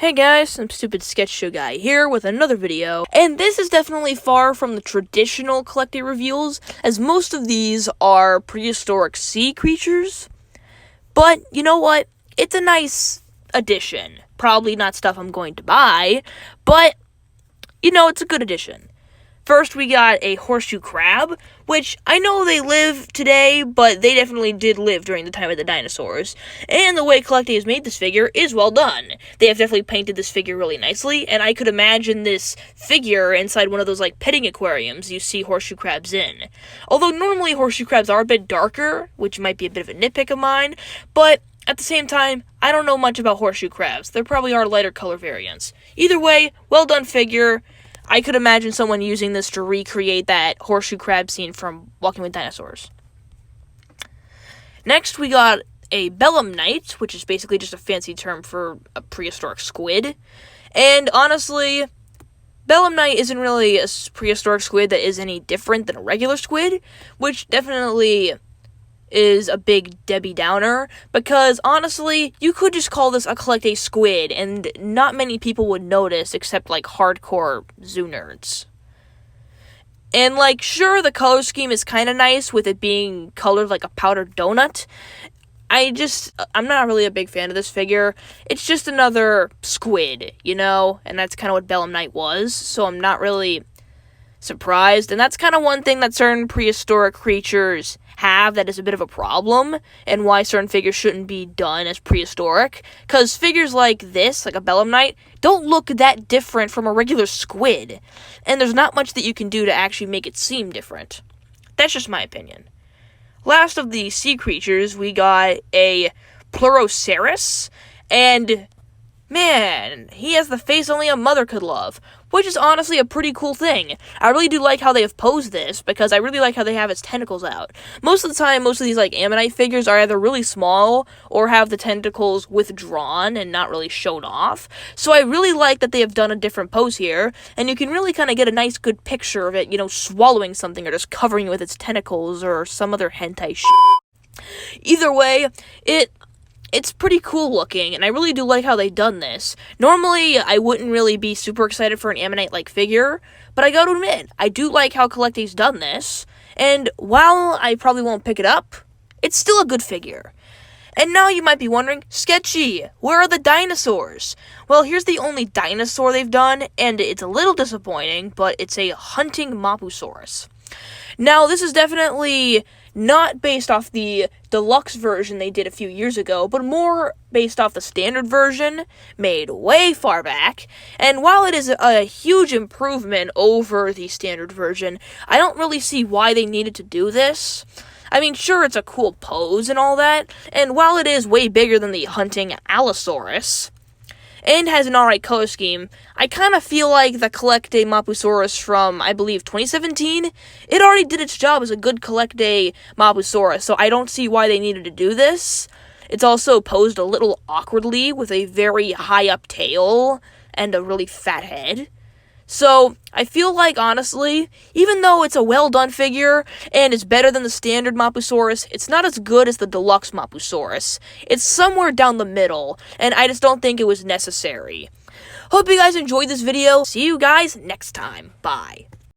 Hey guys, some stupid sketch show guy here with another video, and this is definitely far from the traditional Collecta reveals, as most of these are prehistoric sea creatures. But, you know what? It's a nice addition. Probably not stuff I'm going to buy, but, it's a good addition. First, we got a Horseshoe Crab, which I know they live today, but they definitely did live during the time of the dinosaurs. And the way Collecta has made this figure is well done. They have definitely painted this figure really nicely, and I could imagine this figure inside one of those, petting aquariums you see Horseshoe Crabs in. Although normally Horseshoe Crabs are a bit darker, which might be a bit of a nitpick of mine, but at the same time, I don't know much about Horseshoe Crabs. There probably are lighter color variants. Either way, well done figure. I could imagine someone using this to recreate that Horseshoe Crab scene from Walking with Dinosaurs. Next, we got a Belemnite, which is basically just a fancy term for a prehistoric squid. And honestly, Belemnite isn't really a prehistoric squid that is any different than a regular squid, which definitely is a big Debbie Downer, because honestly, you could just call this a Collecta squid, and not many people would notice except, hardcore zoo nerds. And, sure, the color scheme is kind of nice, with it being colored like a powdered donut. I'm not really a big fan of this figure. It's just another squid, and that's kind of what Belemnite was, so I'm not really surprised, and that's kind of one thing that certain prehistoric creatures have that is a bit of a problem, and why certain figures shouldn't be done as prehistoric, because figures like this, like a Belemnite, don't look that different from a regular squid, and there's not much that you can do to actually make it seem different. That's just my opinion. Last of the sea creatures, we got a Soros, and man, he has the face only a mother could love, which is honestly a pretty cool thing. I really do like how they have posed this, because I really like how they have its tentacles out. Most of the time, most of these, ammonite figures are either really small, or have the tentacles withdrawn and not really shown off. So I really like that they have done a different pose here, and you can really kind of get a nice, good picture of it, swallowing something, or just covering it with its tentacles, or some other hentai shit. Either way, it's pretty cool looking, and I really do like how they've done this. Normally, I wouldn't really be super excited for an ammonite-like figure, but I gotta admit, I do like how Collecta's done this, and while I probably won't pick it up, it's still a good figure. And now you might be wondering, Sketchy, where are the dinosaurs? Well, here's the only dinosaur they've done, and it's a little disappointing, but it's a hunting Mabu. Now, this is definitely not based off the deluxe version they did a few years ago, but more based off the standard version, made way far back. And while it is a huge improvement over the standard version, I don't really see why they needed to do this. I mean, sure, it's a cool pose and all that, and while it is way bigger than the hunting Allosaurus, and has an alright color scheme, I kind of feel like the Collecta Mapusaurus from, I believe, 2017, it already did its job as a good Collecta Mapusaurus, so I don't see why they needed to do this. It's also posed a little awkwardly with a very high-up tail and a really fat head. So, I feel like, honestly, even though it's a well-done figure, and it's better than the standard Mapusaurus, it's not as good as the deluxe Mapusaurus. It's somewhere down the middle, and I just don't think it was necessary. Hope you guys enjoyed this video. See you guys next time. Bye.